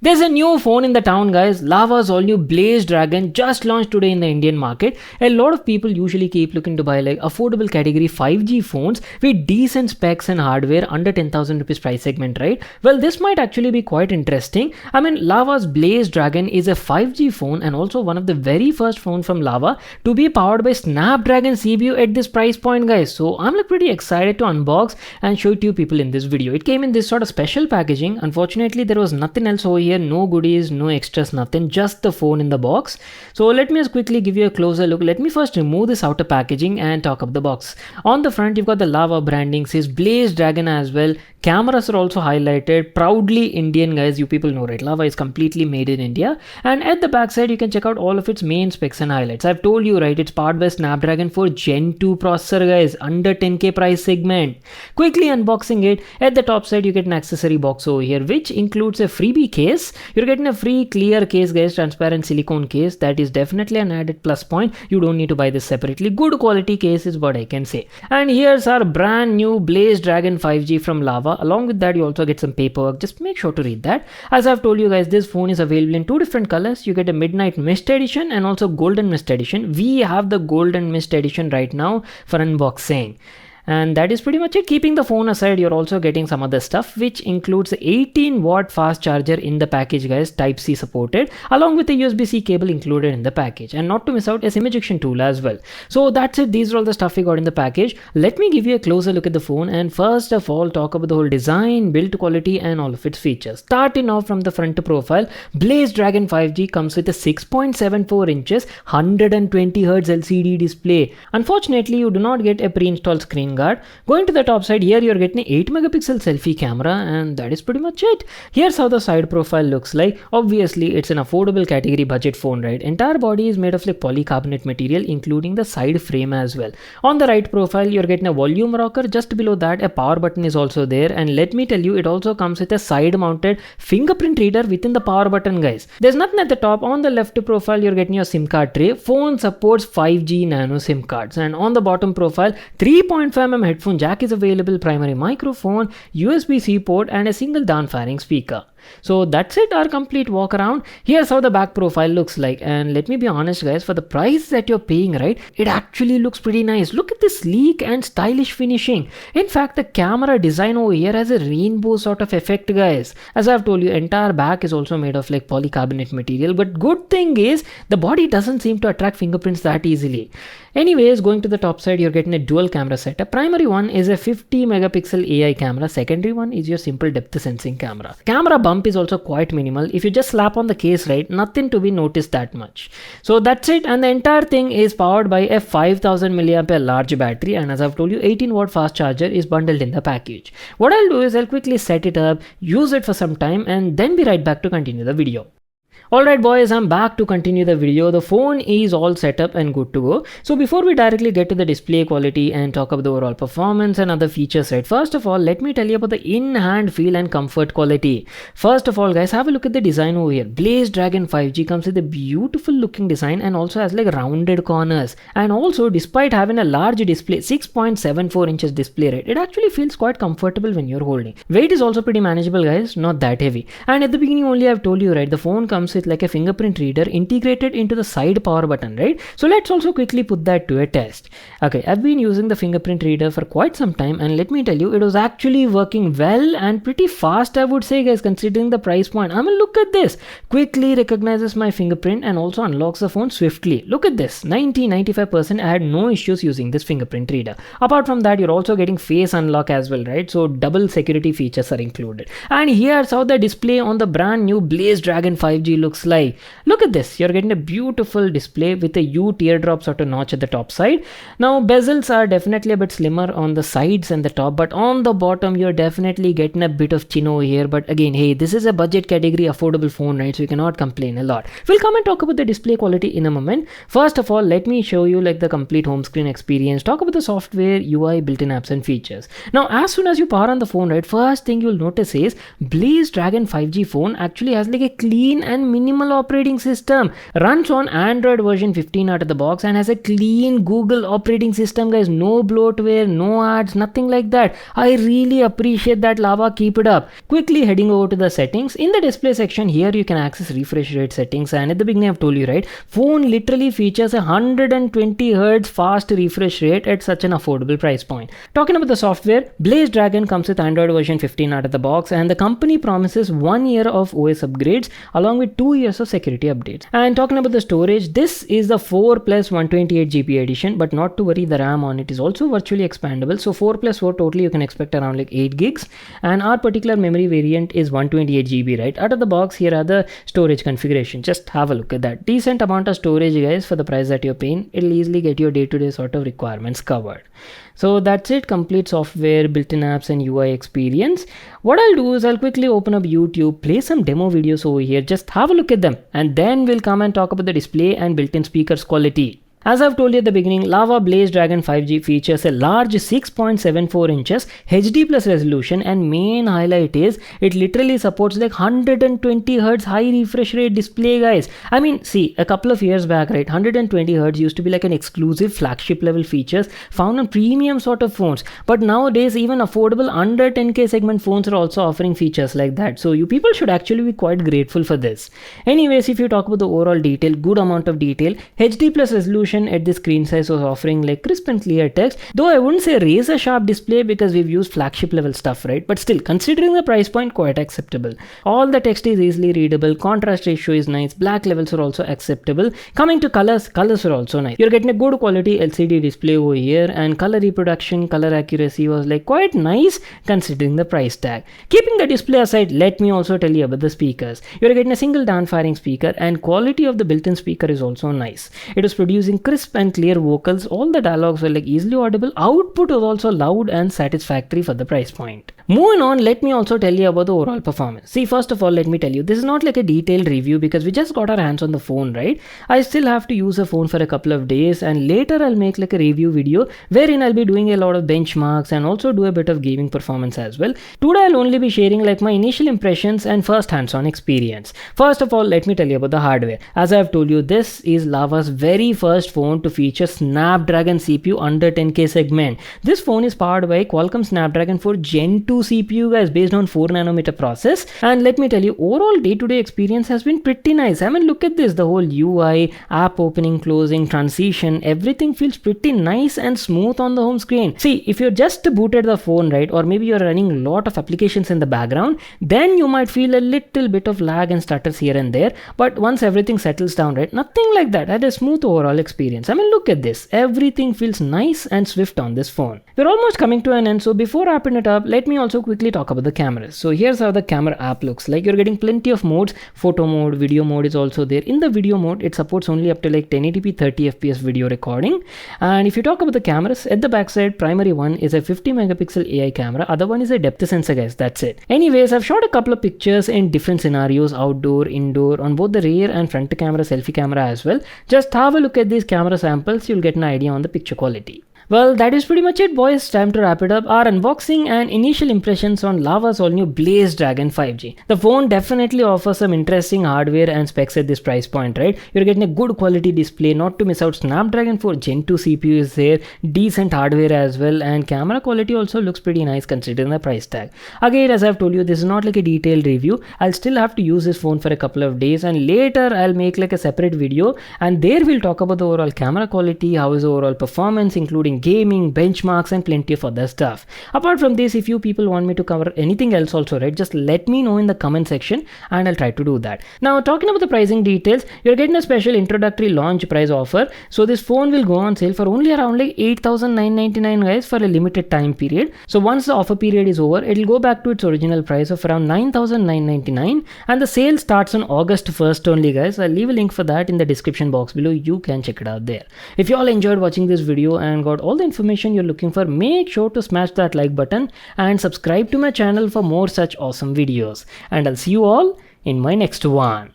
There's a new phone in the town, guys. Lava's all new Blaze Dragon just launched today in the Indian market. A lot of people usually keep looking to buy like affordable category 5G phones with decent specs and hardware under 10,000 rupees price segment, right? Well, this might actually be quite interesting. I mean, Lava's Blaze Dragon is a 5G phone and also one of the very first phone from Lava to be powered by Snapdragon CPU at this price point, guys. So I'm like pretty excited to unbox and show it to you people in this video. It came in this sort of special packaging. Unfortunately, there was nothing else over here. No goodies, no extras, nothing, just the phone in the box. So let me just quickly give you a closer look. Let me first remove this outer packaging and talk up the box. On the front, you've got the Lava branding, says Blaze Dragon as well. Cameras are also highlighted, proudly Indian, guys. You people know, right? Lava is completely made in India. And at the back side, you can check out all of its main specs and highlights. I've told you, right? It's powered by Snapdragon 4 Gen 2 processor, guys, under 10k price segment. Quickly unboxing it. At the top side, you get an accessory box over here, which includes a freebie case. You're getting a free clear case, guys, transparent silicone case. That is definitely an added plus point. You don't need to buy this separately. Good quality case is what I can say. And here's our brand new Blaze Dragon 5G from Lava. Along with that, you also get some paperwork. Just make sure to read that. As I've told you guys, this phone is available in two different colors. You get a Midnight Mist edition and also Golden Mist edition. We have the Golden Mist edition right now for unboxing. And that is pretty much it. Keeping the phone aside, you're also getting some other stuff, which includes 18-watt fast charger in the package, guys, Type-C supported, along with a USB-C cable included in the package. And not to miss out, a SIM ejection tool as well. So that's it. These are all the stuff we got in the package. Let me give you a closer look at the phone and first of all talk about the whole design, build quality and all of its features. Starting off from the front profile, Blaze Dragon 5G comes with a 6.74 inches 120Hz LCD display. Unfortunately, you do not get a pre-installed screen guard. Going to the top side, here you're getting an 8 megapixel selfie camera and that is pretty much it. Here's how the side profile looks like. Obviously, it's an affordable category budget phone, right? Entire body is made of like polycarbonate material, including the side frame as well. On the right profile, you're getting a volume rocker. Just below that, a power button is also there. And let me tell you, it also comes with a side mounted fingerprint reader within the power button, guys. There's nothing at the top. On the left profile, you're getting your SIM card tray. Phone supports 5G nano SIM cards. And on the bottom profile, 3.5mm headphone jack is available, primary microphone, USB-C port and a single down-firing speaker. So that's it, our complete walk around. Here's how the back profile looks like, and let me be honest, guys, for the price that you're paying, right, it actually looks pretty nice. Look at this sleek and stylish finishing. In fact, the camera design over here has a rainbow sort of effect, guys. As I've told you, entire back is also made of like polycarbonate material, but good thing is the body doesn't seem to attract fingerprints that easily. Anyways, going to the top side, you're getting a dual camera setup. Primary one is a 50 megapixel AI camera. Secondary one is your simple depth sensing camera. Camera bump is also quite minimal. If you just slap on the case, right, nothing to be noticed that much. So that's it, and the entire thing is powered by a 5000 mAh large battery, and as I've told you, 18-watt fast charger is bundled in the package. What I'll do is I'll quickly set it up, use it for some time, and then be right back to continue the video. Alright boys, I'm back to continue the video. The phone is all set up and good to go. So before we directly get to the display quality and talk about the overall performance and other features, right, first of all, let me tell you about the in-hand feel and comfort quality. First of all, guys, have a look at the design over here. Blaze Dragon 5G comes with a beautiful looking design and also has like rounded corners. And also, despite having a large display, 6.74 inches display, right, it actually feels quite comfortable when you're holding. Weight is also pretty manageable, guys, not that heavy. And at the beginning only I've told you, right, the phone comes with like a fingerprint reader integrated into the side power button, right? So let's also quickly put that to a test. Okay, I've been using the fingerprint reader for quite some time, and let me tell you, it was actually working well and pretty fast, I would say, guys, considering the price point. I mean, look at this. Quickly recognizes my fingerprint and also unlocks the phone swiftly. Look at this. 95%. I had no issues using this fingerprint reader. Apart from that, you're also getting face unlock as well, right? So double security features are included. And here's how the display on the brand new Blaze Dragon 5G looks like. Look at this. You're getting a beautiful display with a U teardrop sort of notch at the top side. Now bezels are definitely a bit slimmer on the sides and the top, but on the bottom you're definitely getting a bit of chin over here. But again, hey, this is a budget category affordable phone, right? So you cannot complain a lot. We'll come and talk about the display quality in a moment. First of all, let me show you like the complete home screen experience, talk about the software, UI, built-in apps and features. Now as soon as you power on the phone, right, first thing you'll notice is Blaze Dragon 5G phone actually has like a clean and minimal operating system. Runs on Android version 15 out of the box and has a clean Google operating system, guys. No bloatware, no ads, nothing like that. I really appreciate that, Lava. Keep it up. Quickly heading over to the settings. In the display section here, you can access refresh rate settings, and at the beginning I've told you, right, phone literally features a 120 Hz fast refresh rate at such an affordable price point. Talking about the software, Blaze Dragon comes with Android version 15 out of the box, and the company promises 1 year of OS upgrades along with 2 years of security updates. And talking about the storage, this is the 4 plus 128GB edition, but not to worry, the RAM on it is also virtually expandable. So 4 plus 4 totally you can expect around like 8 gigs, and our particular memory variant is 128GB, right? Out of the box, here are the storage configuration. Just have a look at that. Decent amount of storage, guys, for the price that you're paying. It'll easily get your day-to-day sort of requirements covered. So that's it. Complete software, built-in apps and UI experience. What I'll do is I'll quickly open up YouTube, play some demo videos over here, just have a look at them, and then we'll come and talk about the display and built-in speakers quality. As I've told you at the beginning, Lava Blaze Dragon 5G features a large 6.74 inches HD plus resolution, and main highlight is it literally supports like 120 Hz high refresh rate display, guys. I mean, see, a couple of years back, right, 120 Hz used to be like an exclusive flagship level features found on premium sort of phones, but nowadays even affordable under 10k segment phones are also offering features like that. So you people should actually be quite grateful for this. Anyways, if you talk about the overall detail, good amount of detail, HD plus resolution at the screen size was offering like crisp and clear text, though I wouldn't say razor sharp display because we've used flagship level stuff, right? But still, considering the price point, quite acceptable. All the text is easily readable, contrast ratio is nice, black levels are also acceptable. Coming to colors are also nice. You're getting a good quality LCD display over here, and color reproduction, color accuracy was like quite nice considering the price tag. Keeping the display aside, let me also tell you about the speakers. You're getting a single down-firing speaker, and quality of the built-in speaker is also nice. It is producing crisp and clear vocals. All the dialogues were like easily audible. Output was also loud and satisfactory for the price point. Moving on, let me also tell you about the overall performance. See, first of all, let me tell you, this is not like a detailed review because we just got our hands on the phone, right? I still have to use the phone for a couple of days, and later I'll make like a review video wherein I'll be doing a lot of benchmarks and also do a bit of gaming performance as well. Today I'll only be sharing like my initial impressions and first hands-on experience. First of all, let me tell you about the hardware. As I've told you, this is Lava's very first phone to feature Snapdragon CPU under 10k segment. This phone is powered by Qualcomm Snapdragon 4 Gen 2 CPU, guys, based on 4nm process, and let me tell you, overall day-to-day experience has been pretty nice. I mean, look at this, the whole UI, app opening, closing, transition, everything feels pretty nice and smooth on the home screen. See, if you're just booted the phone, right, or maybe you're running a lot of applications in the background, then you might feel a little bit of lag and stutters here and there, but once everything settles down, right, nothing like that. I had a smooth overall experience. I mean, look at this, everything feels nice and swift on this phone. We're almost coming to an end, so before wrapping it up, let me also quickly talk about the cameras. So here's how the camera app looks like. You're getting plenty of modes. Photo mode, video mode is also there. In the video mode, it supports only up to like 1080p 30fps video recording. And if you talk about the cameras, at the backside, primary one is a 50 megapixel AI camera, other one is a depth sensor, guys. That's it. Anyways, I've shot a couple of pictures in different scenarios, outdoor, indoor, on both the rear and front camera, selfie camera as well. Just have a look at these camera samples, you'll get an idea on the picture quality. Well, that is pretty much it, boys. Time to wrap it up. Our unboxing and initial impressions on Lava's all new Blaze Dragon 5G. The phone definitely offers some interesting hardware and specs at this price point, right? You're getting a good quality display, not to miss out. Snapdragon 4 Gen 2 CPU is there, decent hardware as well, and camera quality also looks pretty nice considering the price tag. Again, as I've told you, this is not like a detailed review. I'll still have to use this phone for a couple of days, and later I'll make like a separate video, and there we'll talk about the overall camera quality, how is the overall performance, including gaming, benchmarks, and plenty of other stuff. Apart from this, if you people want me to cover anything else also, right, just let me know in the comment section and I'll try to do that. Now, talking about the pricing details, you're getting a special introductory launch price offer. So this phone will go on sale for only around like 8,999, guys, for a limited time period. So once the offer period is over, it'll go back to its original price of around 9,999, and the sale starts on August 1st only, guys. I'll leave a link for that in the description box below. You can check it out there. If you all enjoyed watching this video and got all the information you're looking for, make sure to smash that like button and subscribe to my channel for more such awesome videos. And I'll see you all in my next one.